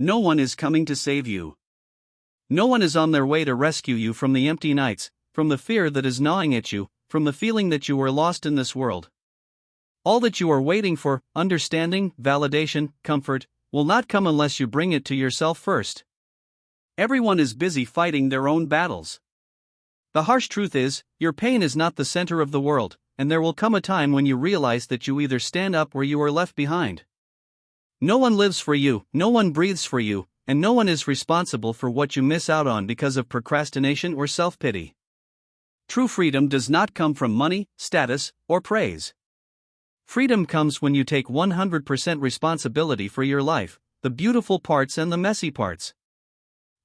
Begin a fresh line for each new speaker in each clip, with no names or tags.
No one is coming to save you. No one is on their way to rescue you from the empty nights, from the fear that is gnawing at you, from the feeling that you are lost in this world. All that you are waiting for, understanding, validation, comfort, will not come unless you bring it to yourself first. Everyone is busy fighting their own battles. The harsh truth is, your pain is not the center of the world, and there will come a time when you realize that you either stand up or you are left behind. No one lives for you, no one breathes for you, and no one is responsible for what you miss out on because of procrastination or self-pity. True freedom does not come from money, status, or praise. Freedom comes when you take 100% responsibility for your life, the beautiful parts and the messy parts.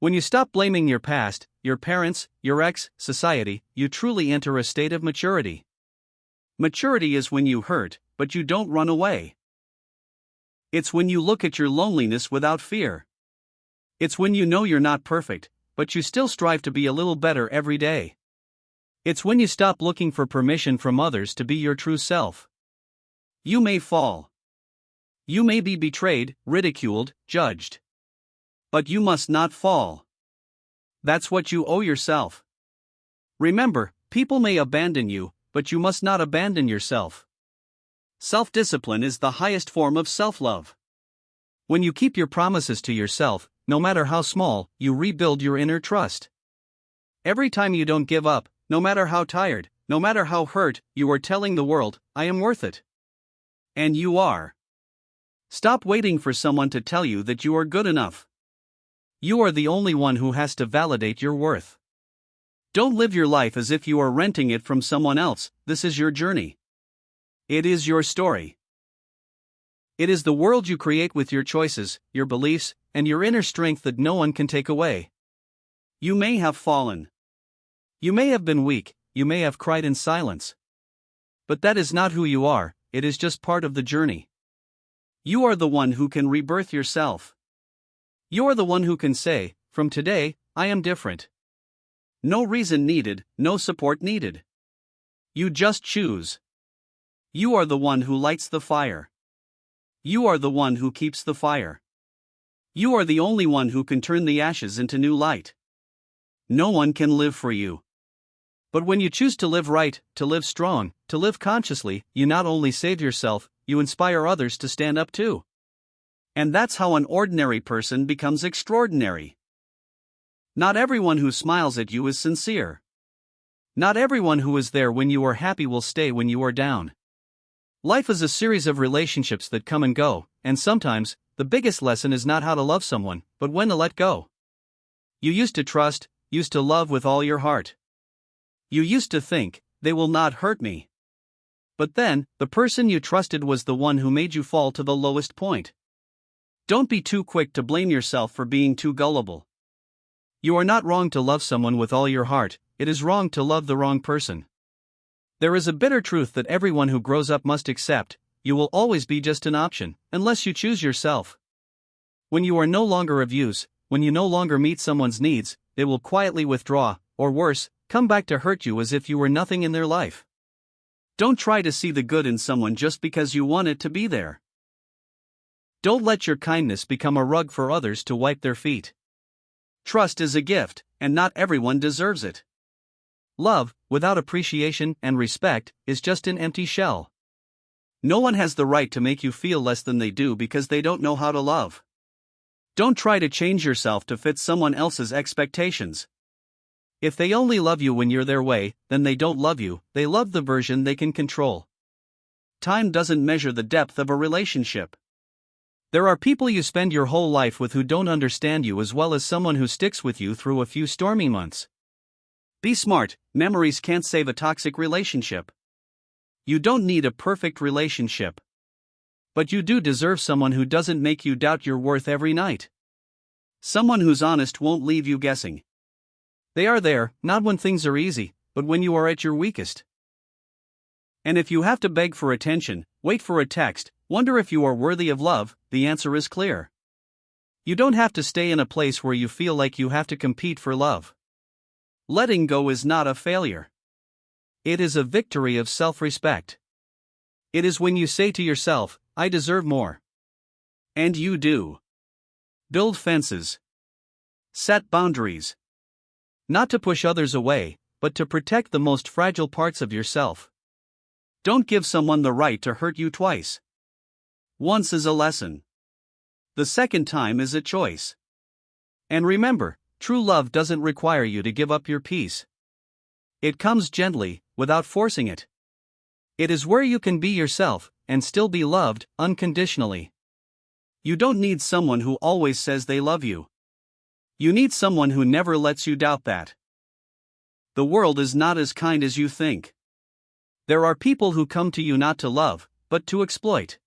When you stop blaming your past, your parents, your ex, society, you truly enter a state of maturity. Maturity is when you hurt, but you don't run away. It's when you look at your loneliness without fear. It's when you know you're not perfect, but you still strive to be a little better every day. It's when you stop looking for permission from others to be your true self. You may fall. You may be betrayed, ridiculed, judged. But you must not fall. That's what you owe yourself. Remember, people may abandon you, but you must not abandon yourself. Self-discipline is the highest form of self-love. When you keep your promises to yourself, no matter how small, you rebuild your inner trust. Every time you don't give up, no matter how tired, no matter how hurt, you are telling the world, I am worth it. And you are. Stop waiting for someone to tell you that you are good enough. You are the only one who has to validate your worth. Don't live your life as if you are renting it from someone else. This is your journey. It is your story. It is the world you create with your choices, your beliefs, and your inner strength that no one can take away. You may have fallen. You may have been weak, you may have cried in silence. But that is not who you are, it is just part of the journey. You are the one who can rebirth yourself. You are the one who can say, from today, I am different. No reason needed, no support needed. You just choose. You are the one who lights the fire. You are the one who keeps the fire. You are the only one who can turn the ashes into new light. No one can live for you. But when you choose to live right, to live strong, to live consciously, you not only save yourself, you inspire others to stand up too. And that's how an ordinary person becomes extraordinary. Not everyone who smiles at you is sincere. Not everyone who is there when you are happy will stay when you are down. Life is a series of relationships that come and go, and sometimes, the biggest lesson is not how to love someone, but when to let go. You used to trust, used to love with all your heart. You used to think, they will not hurt me. But then, the person you trusted was the one who made you fall to the lowest point. Don't be too quick to blame yourself for being too gullible. You are not wrong to love someone with all your heart, it is wrong to love the wrong person. There is a bitter truth that everyone who grows up must accept: you will always be just an option, unless you choose yourself. When you are no longer of use, when you no longer meet someone's needs, they will quietly withdraw, or worse, come back to hurt you as if you were nothing in their life. Don't try to see the good in someone just because you want it to be there. Don't let your kindness become a rug for others to wipe their feet. Trust is a gift, and not everyone deserves it. Love, without appreciation and respect, is just an empty shell. No one has the right to make you feel less than they do because they don't know how to love. Don't try to change yourself to fit someone else's expectations. If they only love you when you're their way, then they don't love you, they love the version they can control. Time doesn't measure the depth of a relationship. There are people you spend your whole life with who don't understand you as well as someone who sticks with you through a few stormy months. Be smart, memories can't save a toxic relationship. You don't need a perfect relationship. But you do deserve someone who doesn't make you doubt your worth every night. Someone who's honest won't leave you guessing. They are there, not when things are easy, but when you are at your weakest. And if you have to beg for attention, wait for a text, wonder if you are worthy of love, the answer is clear. You don't have to stay in a place where you feel like you have to compete for love. Letting go is not a failure. It is a victory of self-respect. It is when you say to yourself, I deserve more. And you do. Build fences. Set boundaries. Not to push others away, but to protect the most fragile parts of yourself. Don't give someone the right to hurt you twice. Once is a lesson. The second time is a choice. And remember, true love doesn't require you to give up your peace. It comes gently, without forcing it. It is where you can be yourself, and still be loved, unconditionally. You don't need someone who always says they love you. You need someone who never lets you doubt that. The world is not as kind as you think. There are people who come to you not to love, but to exploit.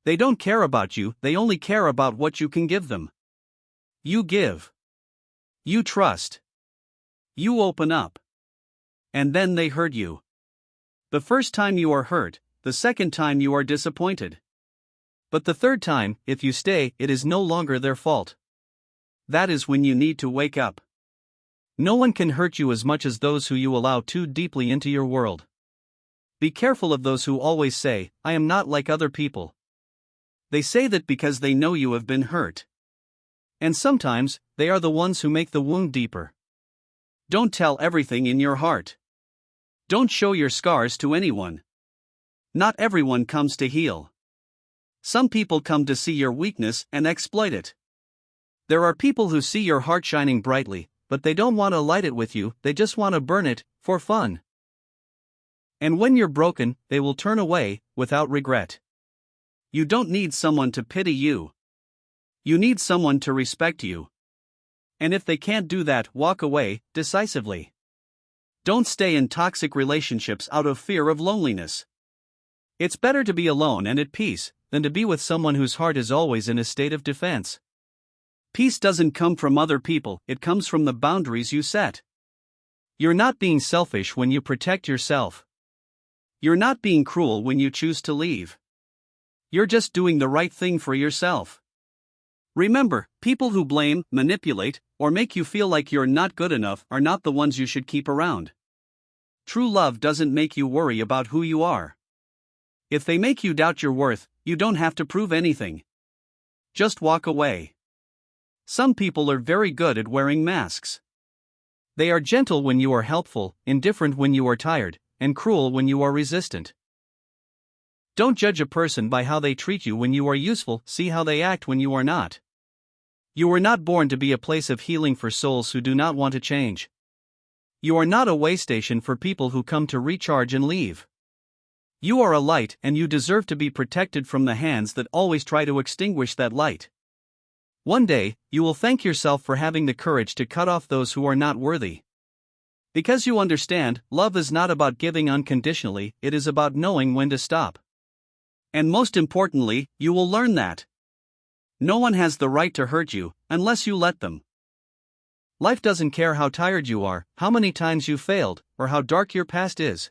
They don't care about you, they only care about what you can give them. You give. You trust. You open up. And then they hurt you. The first time you are hurt, the second time you are disappointed. But the third time, if you stay, it is no longer their fault. That is when you need to wake up. No one can hurt you as much as those who you allow too deeply into your world. Be careful of those who always say, "I am not like other people." They say that because they know you have been hurt. And sometimes, they are the ones who make the wound deeper. Don't tell everything in your heart. Don't show your scars to anyone. Not everyone comes to heal. Some people come to see your weakness and exploit it. There are people who see your heart shining brightly, but they don't want to light it with you, they just want to burn it, for fun. And when you're broken, they will turn away, without regret. You don't need someone to pity you. You need someone to respect you. And if they can't do that, walk away, decisively. Don't stay in toxic relationships out of fear of loneliness. It's better to be alone and at peace, than to be with someone whose heart is always in a state of defense. Peace doesn't come from other people, it comes from the boundaries you set. You're not being selfish when you protect yourself. You're not being cruel when you choose to leave. You're just doing the right thing for yourself. Remember, people who blame, manipulate, or make you feel like you're not good enough are not the ones you should keep around. True love doesn't make you worry about who you are. If they make you doubt your worth, you don't have to prove anything. Just walk away. Some people are very good at wearing masks. They are gentle when you are helpful, indifferent when you are tired, and cruel when you are resistant. Don't judge a person by how they treat you when you are useful, see how they act when you are not. You were not born to be a place of healing for souls who do not want to change. You are not a way station for people who come to recharge and leave. You are a light and you deserve to be protected from the hands that always try to extinguish that light. One day, you will thank yourself for having the courage to cut off those who are not worthy. Because you understand, love is not about giving unconditionally, it is about knowing when to stop. And most importantly, you will learn that no one has the right to hurt you, unless you let them. Life doesn't care how tired you are, how many times you failed, or how dark your past is.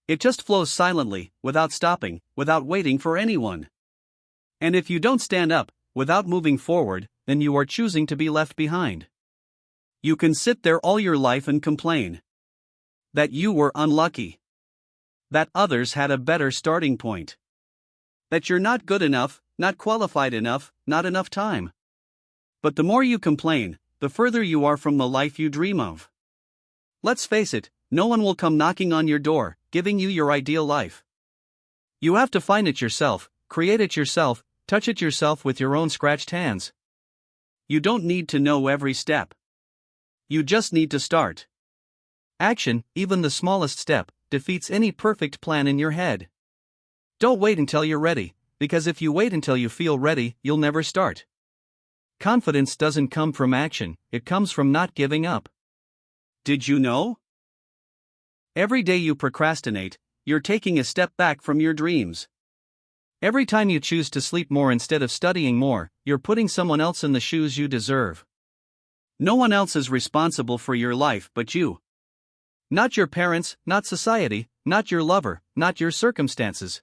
It just flows silently, without stopping, without waiting for anyone. And if you don't stand up, without moving forward, then you are choosing to be left behind. You can sit there all your life and complain that you were unlucky, that others had a better starting point, that you're not good enough, not qualified enough, not enough time. But the more you complain, the further you are from the life you dream of. Let's face it, no one will come knocking on your door, giving you your ideal life. You have to find it yourself, create it yourself, touch it yourself with your own scratched hands. You don't need to know every step. You just need to start. Action, even the smallest step, defeats any perfect plan in your head. Don't wait until you're ready, because if you wait until you feel ready, you'll never start. Confidence doesn't come from action, it comes from not giving up. Did you know? Every day you procrastinate, you're taking a step back from your dreams. Every time you choose to sleep more instead of studying more, you're putting someone else in the shoes you deserve. No one else is responsible for your life but you. Not your parents, not society, not your lover, not your circumstances.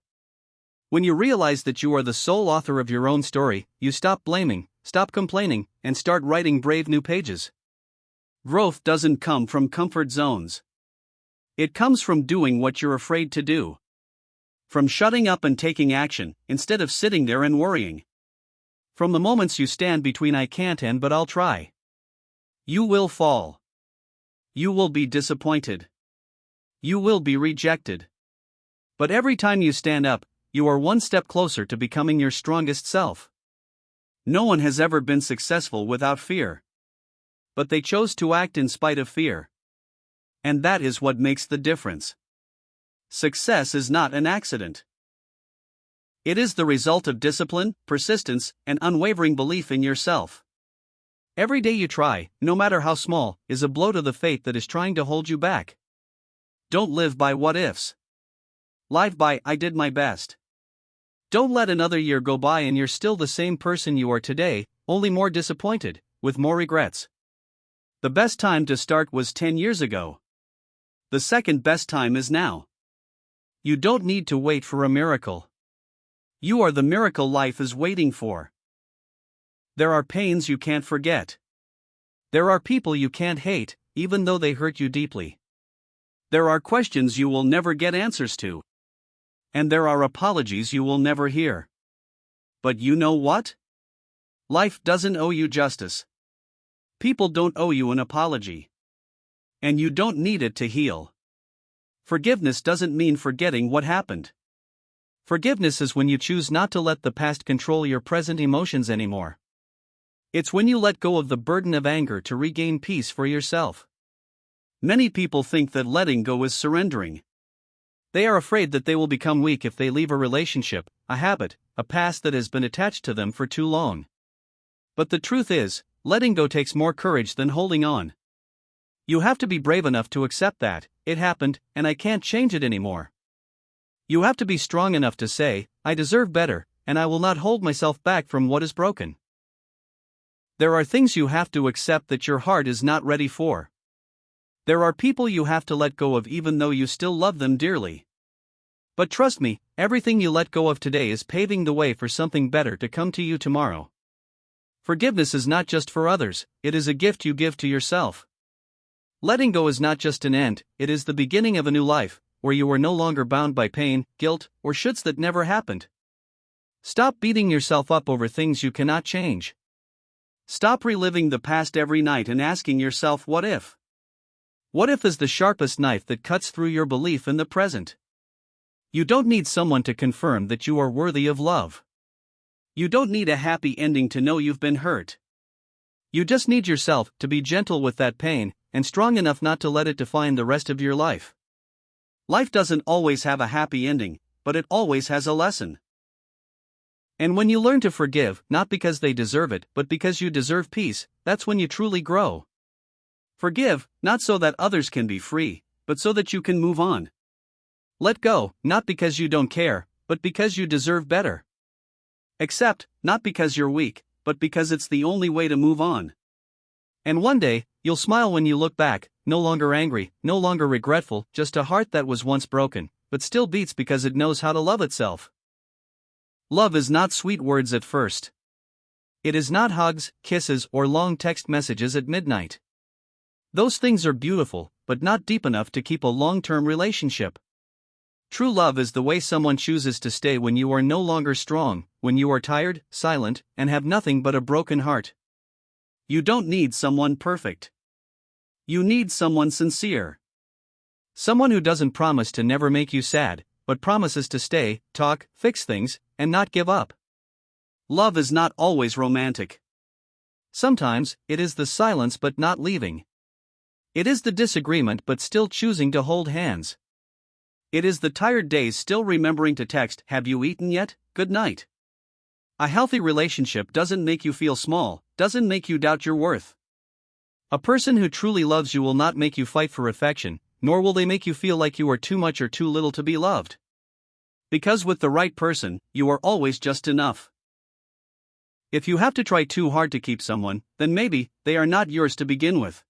When you realize that you are the sole author of your own story, you stop blaming, stop complaining, and start writing brave new pages. Growth doesn't come from comfort zones. It comes from doing what you're afraid to do. From shutting up and taking action, instead of sitting there and worrying. From the moments you stand between I can't and but I'll try. You will fall. You will be disappointed. You will be rejected. But every time you stand up, you are one step closer to becoming your strongest self. No one has ever been successful without fear. But they chose to act in spite of fear. And that is what makes the difference. Success is not an accident. It is the result of discipline, persistence, and unwavering belief in yourself. Every day you try, no matter how small, is a blow to the fate that is trying to hold you back. Don't live by what ifs. Live by I did my best. Don't let another year go by and you're still the same person you are today, only more disappointed, with more regrets. The best time to start was 10 years ago. The second best time is now. You don't need to wait for a miracle. You are the miracle life is waiting for. There are pains you can't forget. There are people you can't hate, even though they hurt you deeply. There are questions you will never get answers to. And there are apologies you will never hear. But you know what? Life doesn't owe you justice. People don't owe you an apology. And you don't need it to heal. Forgiveness doesn't mean forgetting what happened. Forgiveness is when you choose not to let the past control your present emotions anymore. It's when you let go of the burden of anger to regain peace for yourself. Many people think that letting go is surrendering. They are afraid that they will become weak if they leave a relationship, a habit, a past that has been attached to them for too long. But the truth is, letting go takes more courage than holding on. You have to be brave enough to accept that, it happened, and I can't change it anymore. You have to be strong enough to say, I deserve better, and I will not hold myself back from what is broken. There are things you have to accept that your heart is not ready for. There are people you have to let go of even though you still love them dearly. But trust me, everything you let go of today is paving the way for something better to come to you tomorrow. Forgiveness is not just for others, it is a gift you give to yourself. Letting go is not just an end, it is the beginning of a new life, where you are no longer bound by pain, guilt, or shoulds that never happened. Stop beating yourself up over things you cannot change. Stop reliving the past every night and asking yourself what if? What if is the sharpest knife that cuts through your belief in the present? You don't need someone to confirm that you are worthy of love. You don't need a happy ending to know you've been hurt. You just need yourself to be gentle with that pain, and strong enough not to let it define the rest of your life. Life doesn't always have a happy ending, but it always has a lesson. And when you learn to forgive, not because they deserve it, but because you deserve peace, that's when you truly grow. Forgive, not so that others can be free, but so that you can move on. Let go, not because you don't care, but because you deserve better. Accept, not because you're weak, but because it's the only way to move on. And one day, you'll smile when you look back, no longer angry, no longer regretful, just a heart that was once broken, but still beats because it knows how to love itself. Love is not sweet words at first. It is not hugs, kisses, or long text messages at midnight. Those things are beautiful, but not deep enough to keep a long-term relationship. True love is the way someone chooses to stay when you are no longer strong, when you are tired, silent, and have nothing but a broken heart. You don't need someone perfect. You need someone sincere. Someone who doesn't promise to never make you sad, but promises to stay, talk, fix things, and not give up. Love is not always romantic. Sometimes, it is the silence but not leaving. It is the disagreement but still choosing to hold hands. It is the tired days still remembering to text, "Have you eaten yet? Good night." A healthy relationship doesn't make you feel small, doesn't make you doubt your worth. A person who truly loves you will not make you fight for affection, nor will they make you feel like you are too much or too little to be loved. Because with the right person, you are always just enough. If you have to try too hard to keep someone, then maybe they are not yours to begin with.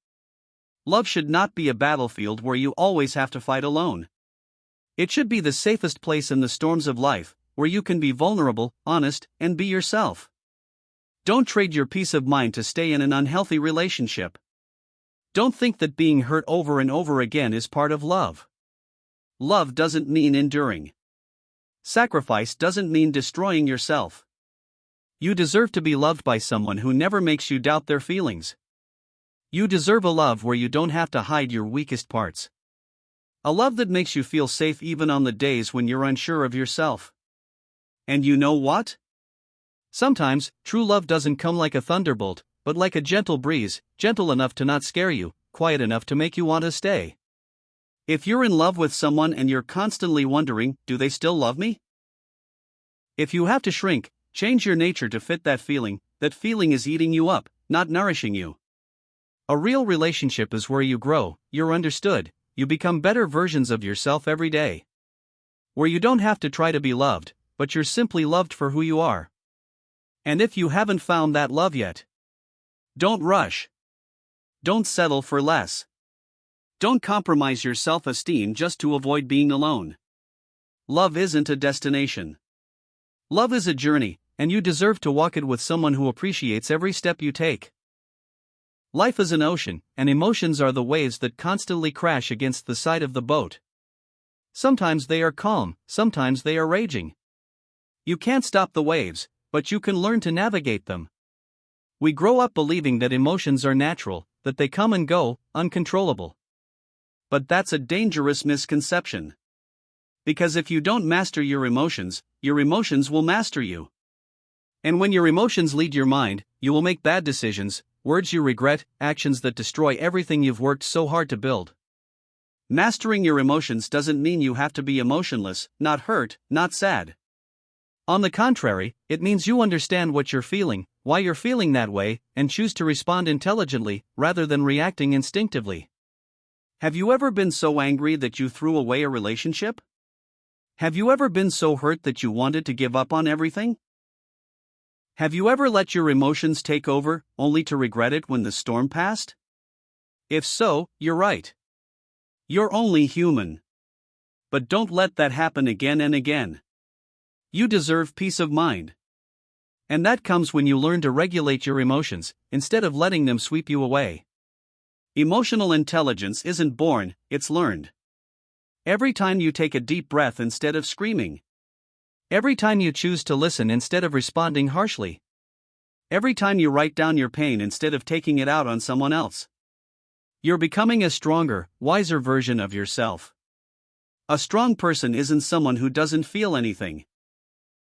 Love should not be a battlefield where you always have to fight alone. It should be the safest place in the storms of life, where you can be vulnerable, honest, and be yourself. Don't trade your peace of mind to stay in an unhealthy relationship. Don't think that being hurt over and over again is part of love. Love doesn't mean enduring. Sacrifice doesn't mean destroying yourself. You deserve to be loved by someone who never makes you doubt their feelings. You deserve a love where you don't have to hide your weakest parts. A love that makes you feel safe even on the days when you're unsure of yourself. And you know what? Sometimes, true love doesn't come like a thunderbolt, but like a gentle breeze, gentle enough to not scare you, quiet enough to make you want to stay. If you're in love with someone and you're constantly wondering, do they still love me? If you have to shrink, change your nature to fit that feeling is eating you up, not nourishing you. A real relationship is where you grow, you're understood, you become better versions of yourself every day. Where you don't have to try to be loved, but you're simply loved for who you are. And if you haven't found that love yet, don't rush. Don't settle for less. Don't compromise your self-esteem just to avoid being alone. Love isn't a destination. Love is a journey, and you deserve to walk it with someone who appreciates every step you take. Life is an ocean, and emotions are the waves that constantly crash against the side of the boat. Sometimes they are calm, sometimes they are raging. You can't stop the waves, but you can learn to navigate them. We grow up believing that emotions are natural, that they come and go, uncontrollable. But that's a dangerous misconception. Because if you don't master your emotions will master you. And when your emotions lead your mind, you will make bad decisions, words you regret, actions that destroy everything you've worked so hard to build. Mastering your emotions doesn't mean you have to be emotionless, not hurt, not sad. On the contrary, it means you understand what you're feeling, why you're feeling that way, and choose to respond intelligently, rather than reacting instinctively. Have you ever been so angry that you threw away a relationship? Have you ever been so hurt that you wanted to give up on everything? Have you ever let your emotions take over, only to regret it when the storm passed? If so, you're right. You're only human. But don't let that happen again and again. You deserve peace of mind. And that comes when you learn to regulate your emotions, instead of letting them sweep you away. Emotional intelligence isn't born, it's learned. Every time you take a deep breath instead of screaming. Every time you choose to listen instead of responding harshly. Every time you write down your pain instead of taking it out on someone else. You're becoming a stronger, wiser version of yourself. A strong person isn't someone who doesn't feel anything.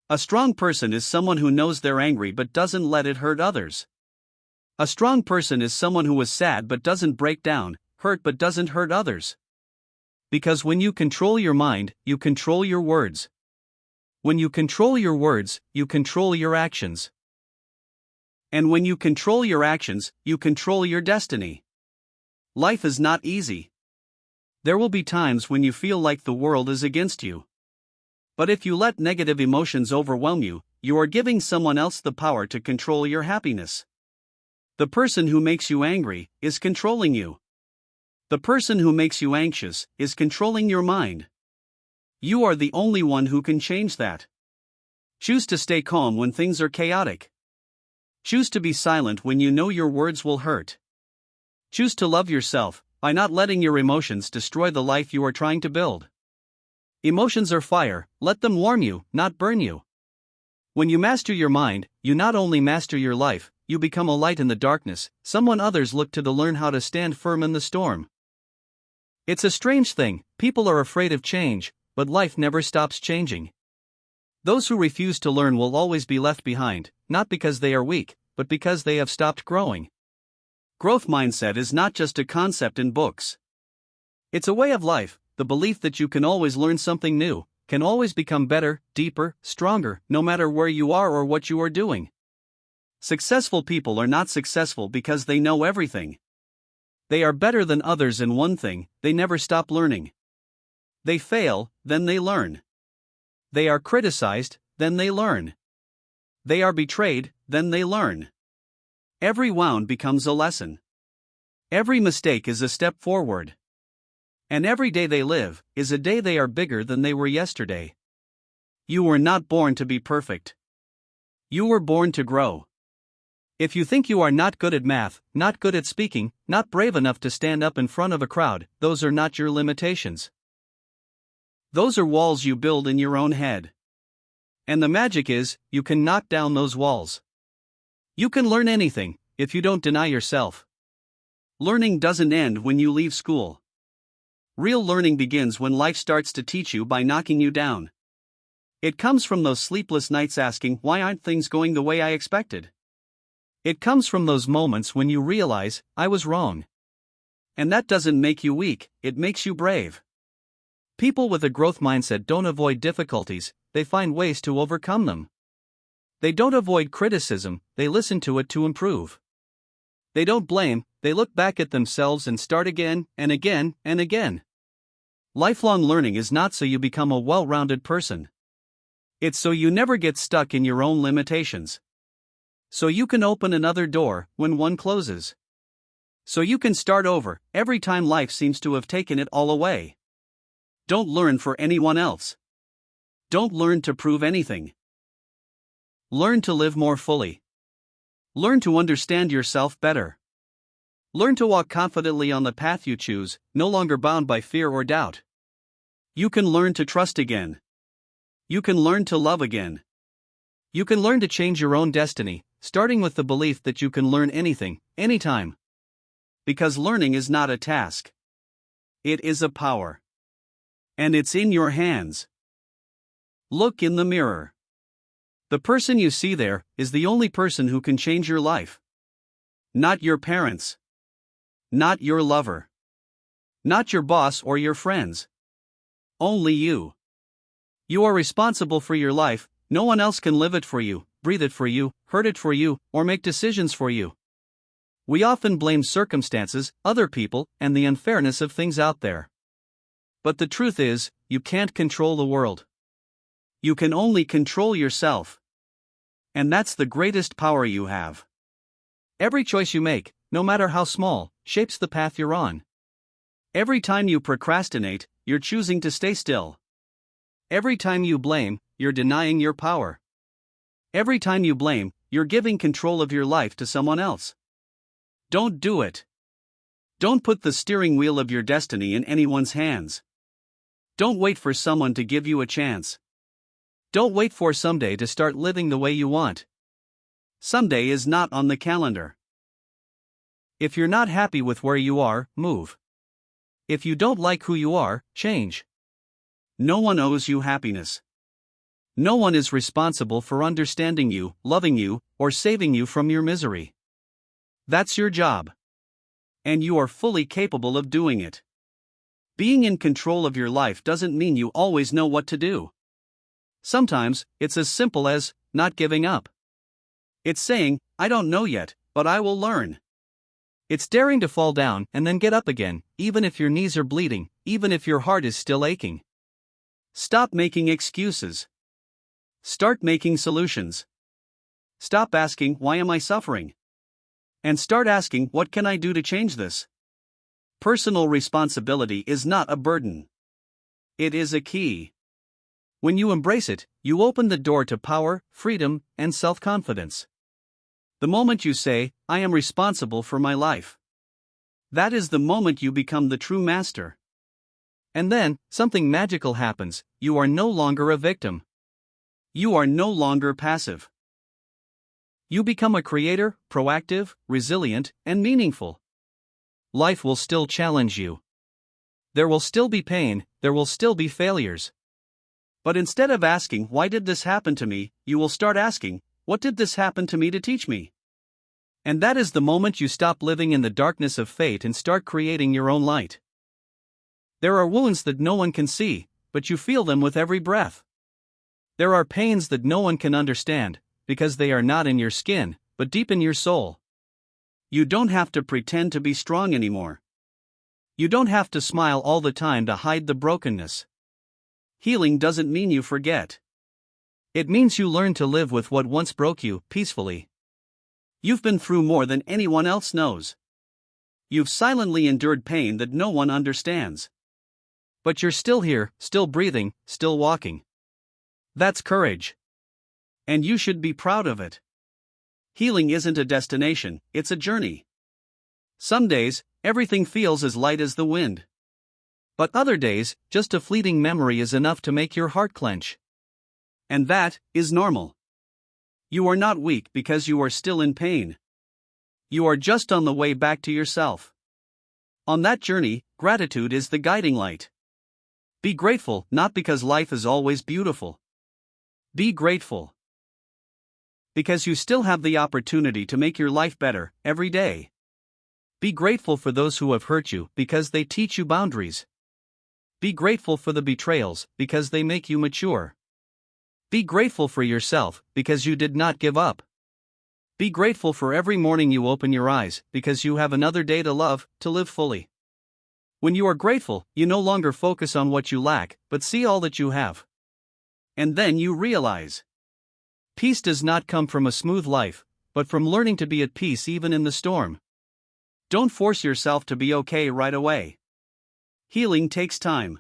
A strong person is someone who knows they're angry but doesn't let it hurt others. A strong person is someone who is sad but doesn't break down, hurt but doesn't hurt others. Because when you control your mind, you control your words. When you control your words, you control your actions. And when you control your actions, you control your destiny. Life is not easy. There will be times when you feel like the world is against you. But if you let negative emotions overwhelm you, you are giving someone else the power to control your happiness. The person who makes you angry is controlling you. The person who makes you anxious is controlling your mind. You are the only one who can change that. Choose to stay calm when things are chaotic. Choose to be silent when you know your words will hurt. Choose to love yourself by not letting your emotions destroy the life you are trying to build. Emotions are fire, let them warm you, not burn you. When you master your mind, you not only master your life, you become a light in the darkness, someone others look to learn how to stand firm in the storm. It's a strange thing, people are afraid of change, but life never stops changing. Those who refuse to learn will always be left behind, not because they are weak, but because they have stopped growing. Growth mindset is not just a concept in books. It's a way of life, the belief that you can always learn something new, can always become better, deeper, stronger, no matter where you are or what you are doing. Successful people are not successful because they know everything. They are better than others in one thing, they never stop learning. They fail, then they learn. They are criticized, then they learn. They are betrayed, then they learn. Every wound becomes a lesson. Every mistake is a step forward. And every day they live is a day they are bigger than they were yesterday. You were not born to be perfect. You were born to grow. If you think you are not good at math, not good at speaking, not brave enough to stand up in front of a crowd, those are not your limitations. Those are walls you build in your own head. And the magic is, you can knock down those walls. You can learn anything, if you don't deny yourself. Learning doesn't end when you leave school. Real learning begins when life starts to teach you by knocking you down. It comes from those sleepless nights asking, why aren't things going the way I expected? It comes from those moments when you realize, I was wrong. And that doesn't make you weak, it makes you brave. People with a growth mindset don't avoid difficulties, they find ways to overcome them. They don't avoid criticism, they listen to it to improve. They don't blame, they look back at themselves and start again, and again, and again. Lifelong learning is not so you become a well-rounded person. It's so you never get stuck in your own limitations. So you can open another door when one closes. So you can start over every time life seems to have taken it all away. Don't learn for anyone else. Don't learn to prove anything. Learn to live more fully. Learn to understand yourself better. Learn to walk confidently on the path you choose, no longer bound by fear or doubt. You can learn to trust again. You can learn to love again. You can learn to change your own destiny, starting with the belief that you can learn anything, anytime. Because learning is not a task. It is a power. And it's in your hands. Look in the mirror. The person you see there is the only person who can change your life. Not your parents. Not your lover. Not your boss or your friends. Only you. You are responsible for your life, no one else can live it for you, breathe it for you, hurt it for you, or make decisions for you. We often blame circumstances, other people, and the unfairness of things out there. But the truth is, you can't control the world. You can only control yourself. And that's the greatest power you have. Every choice you make, no matter how small, shapes the path you're on. Every time you procrastinate, you're choosing to stay still. Every time you blame, you're denying your power. Every time you blame, you're giving control of your life to someone else. Don't do it. Don't put the steering wheel of your destiny in anyone's hands. Don't wait for someone to give you a chance. Don't wait for someday to start living the way you want. Someday is not on the calendar. If you're not happy with where you are, move. If you don't like who you are, change. No one owes you happiness. No one is responsible for understanding you, loving you, or saving you from your misery. That's your job. And you are fully capable of doing it. Being in control of your life doesn't mean you always know what to do. Sometimes, it's as simple as not giving up. It's saying, I don't know yet, but I will learn. It's daring to fall down and then get up again, even if your knees are bleeding, even if your heart is still aching. Stop making excuses. Start making solutions. Stop asking, why am I suffering? And start asking, what can I do to change this? Personal responsibility is not a burden. It is a key. When you embrace it, you open the door to power, freedom, and self-confidence. The moment you say, I am responsible for my life. That is the moment you become the true master. And then, something magical happens, you are no longer a victim. You are no longer passive. You become a creator, proactive, resilient, and meaningful. Life will still challenge you. There will still be pain, there will still be failures. But instead of asking, why did this happen to me, you will start asking, what did this happen to me to teach me? And that is the moment you stop living in the darkness of fate and start creating your own light. There are wounds that no one can see, but you feel them with every breath. There are pains that no one can understand, because they are not in your skin, but deep in your soul. You don't have to pretend to be strong anymore. You don't have to smile all the time to hide the brokenness. Healing doesn't mean you forget. It means you learn to live with what once broke you, peacefully. You've been through more than anyone else knows. You've silently endured pain that no one understands. But you're still here, still breathing, still walking. That's courage. And you should be proud of it. Healing isn't a destination, it's a journey. Some days, everything feels as light as the wind. But other days, just a fleeting memory is enough to make your heart clench. And that is normal. You are not weak because you are still in pain. You are just on the way back to yourself. On that journey, gratitude is the guiding light. Be grateful not because life is always beautiful. Be grateful because you still have the opportunity to make your life better every day. Be grateful for those who have hurt you because they teach you boundaries. Be grateful for the betrayals because they make you mature. Be grateful for yourself because you did not give up. Be grateful for every morning you open your eyes because you have another day to love, to live fully. When you are grateful, you no longer focus on what you lack, but see all that you have. And then you realize peace does not come from a smooth life, but from learning to be at peace even in the storm. Don't force yourself to be okay right away. Healing takes time.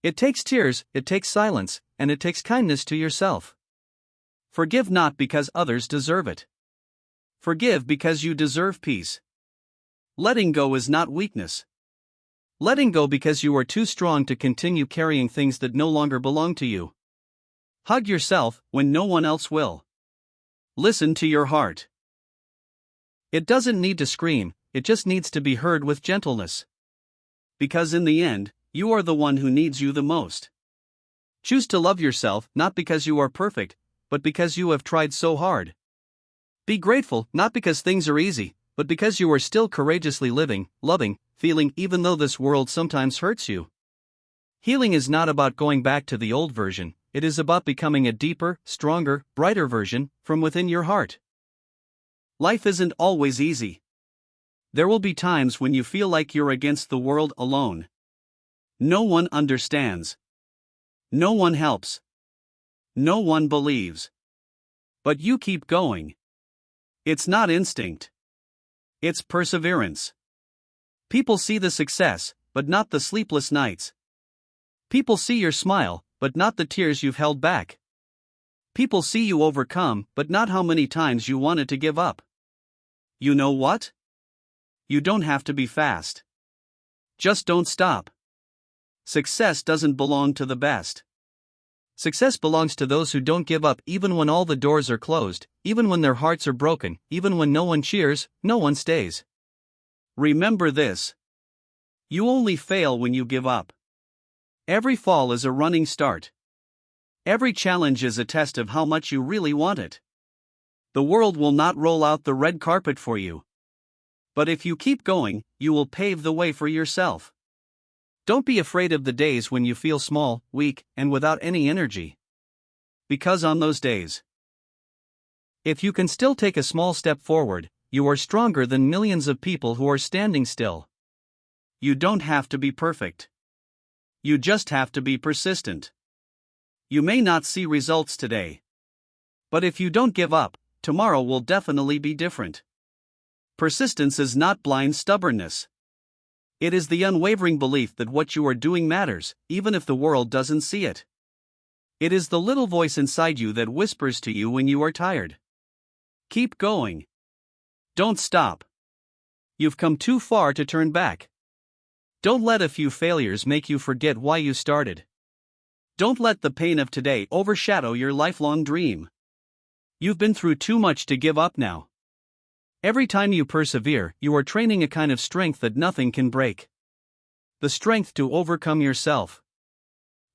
It takes tears, it takes silence, and it takes kindness to yourself. Forgive not because others deserve it. Forgive because you deserve peace. Letting go is not weakness. Letting go because you are too strong to continue carrying things that no longer belong to you. Hug yourself when no one else will. Listen to your heart. It doesn't need to scream, it just needs to be heard with gentleness. Because in the end, you are the one who needs you the most. Choose to love yourself not because you are perfect, but because you have tried so hard. Be grateful not because things are easy, but because you are still courageously living, loving, feeling even though this world sometimes hurts you. Healing is not about going back to the old version, it is about becoming a deeper, stronger, brighter version from within your heart. Life isn't always easy. There will be times when you feel like you're against the world alone. No one understands. No one helps. No one believes. But you keep going. It's not instinct. It's perseverance. People see the success, but not the sleepless nights. People see your smile, but not the tears you've held back. People see you overcome, but not how many times you wanted to give up. You know what? You don't have to be fast. Just don't stop. Success doesn't belong to the best. Success belongs to those who don't give up even when all the doors are closed, even when their hearts are broken, even when no one cheers, no one stays. Remember this. You only fail when you give up. Every fall is a running start. Every challenge is a test of how much you really want it. The world will not roll out the red carpet for you. But if you keep going, you will pave the way for yourself. Don't be afraid of the days when you feel small, weak, and without any energy. Because on those days, if you can still take a small step forward, you are stronger than millions of people who are standing still. You don't have to be perfect. You just have to be persistent. You may not see results today. But if you don't give up, tomorrow will definitely be different. Persistence is not blind stubbornness. It is the unwavering belief that what you are doing matters, even if the world doesn't see it. It is the little voice inside you that whispers to you when you are tired. Keep going. Don't stop. You've come too far to turn back. Don't let a few failures make you forget why you started. Don't let the pain of today overshadow your lifelong dream. You've been through too much to give up now. Every time you persevere, you are training a kind of strength that nothing can break. The strength to overcome yourself.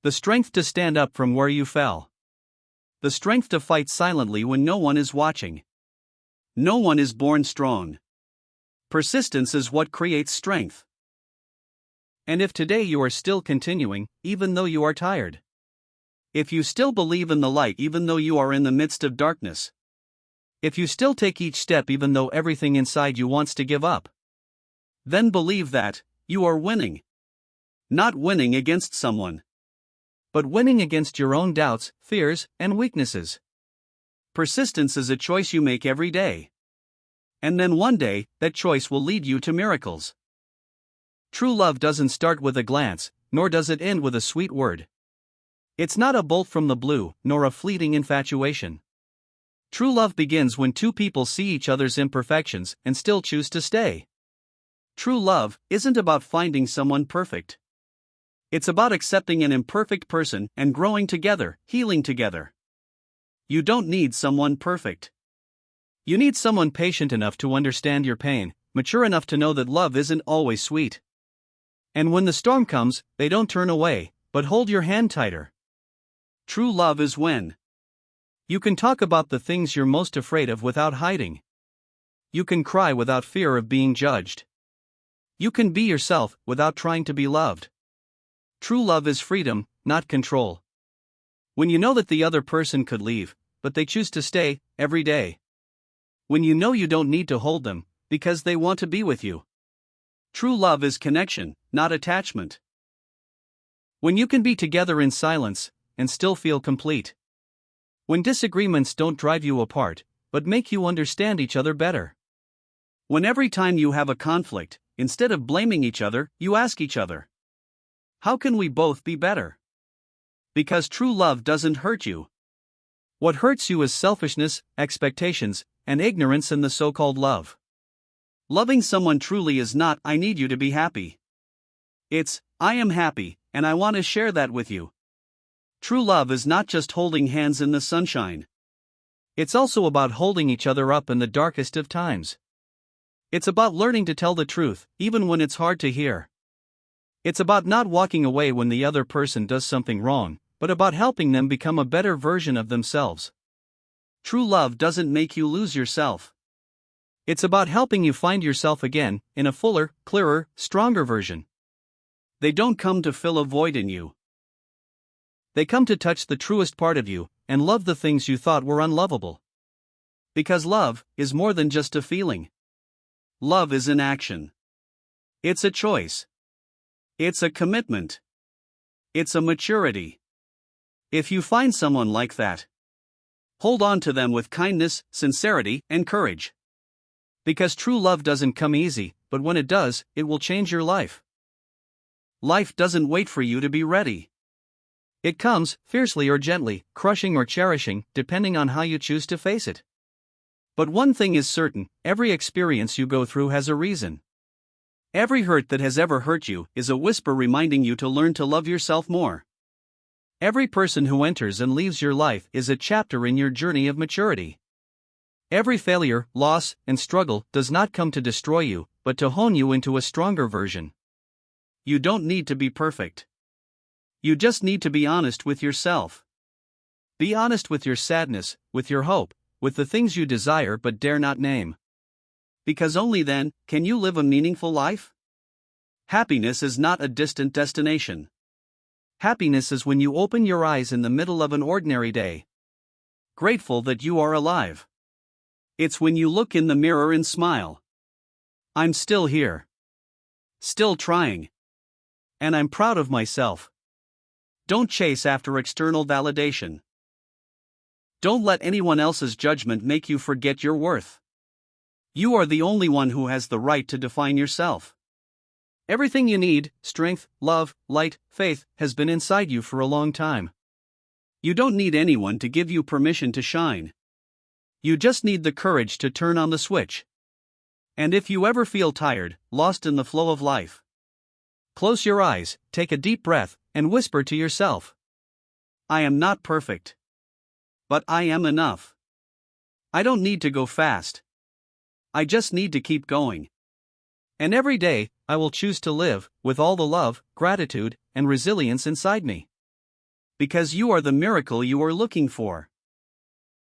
The strength to stand up from where you fell. The strength to fight silently when no one is watching. No one is born strong. Persistence is what creates strength. And if today you are still continuing, even though you are tired. If you still believe in the light even though you are in the midst of darkness. If you still take each step even though everything inside you wants to give up. Then believe that you are winning. Not winning against someone, but winning against your own doubts, fears, and weaknesses. Persistence is a choice you make every day. And then one day, that choice will lead you to miracles. True love doesn't start with a glance, nor does it end with a sweet word. It's not a bolt from the blue, nor a fleeting infatuation. True love begins when two people see each other's imperfections and still choose to stay. True love isn't about finding someone perfect. It's about accepting an imperfect person and growing together, healing together. You don't need someone perfect. You need someone patient enough to understand your pain, mature enough to know that love isn't always sweet. And when the storm comes, they don't turn away, but hold your hand tighter. True love is when you can talk about the things you're most afraid of without hiding. You can cry without fear of being judged. You can be yourself without trying to be loved. True love is freedom, not control. When you know that the other person could leave, but they choose to stay, every day. When you know you don't need to hold them, because they want to be with you. True love is connection, not attachment. When you can be together in silence, and still feel complete. When disagreements don't drive you apart, but make you understand each other better. When every time you have a conflict, instead of blaming each other, you ask each other, how can we both be better? Because true love doesn't hurt you. What hurts you is selfishness, expectations, and ignorance in the so-called love. Loving someone truly is not, I need you to be happy. It's, I am happy, and I want to share that with you. True love is not just holding hands in the sunshine. It's also about holding each other up in the darkest of times. It's about learning to tell the truth, even when it's hard to hear. It's about not walking away when the other person does something wrong, but about helping them become a better version of themselves. True love doesn't make you lose yourself. It's about helping you find yourself again, in a fuller, clearer, stronger version. They don't come to fill a void in you. They come to touch the truest part of you, and love the things you thought were unlovable. Because love is more than just a feeling. Love is an action. It's a choice. It's a commitment. It's a maturity. If you find someone like that, hold on to them with kindness, sincerity, and courage. Because true love doesn't come easy, but when it does, it will change your life. Life doesn't wait for you to be ready. It comes, fiercely or gently, crushing or cherishing, depending on how you choose to face it. But one thing is certain, every experience you go through has a reason. Every hurt that has ever hurt you is a whisper reminding you to learn to love yourself more. Every person who enters and leaves your life is a chapter in your journey of maturity. Every failure, loss, and struggle does not come to destroy you, but to hone you into a stronger version. You don't need to be perfect. You just need to be honest with yourself. Be honest with your sadness, with your hope, with the things you desire but dare not name. Because only then can you live a meaningful life. Happiness is not a distant destination. Happiness is when you open your eyes in the middle of an ordinary day, grateful that you are alive. It's when you look in the mirror and smile. I'm still here. Still trying. And I'm proud of myself. Don't chase after external validation. Don't let anyone else's judgment make you forget your worth. You are the only one who has the right to define yourself. Everything you need, strength, love, light, faith, has been inside you for a long time. You don't need anyone to give you permission to shine. You just need the courage to turn on the switch. And if you ever feel tired, lost in the flow of life, close your eyes, take a deep breath, and whisper to yourself, I am not perfect. But I am enough. I don't need to go fast. I just need to keep going. And every day, I will choose to live with all the love, gratitude, and resilience inside me. Because you are the miracle you are looking for.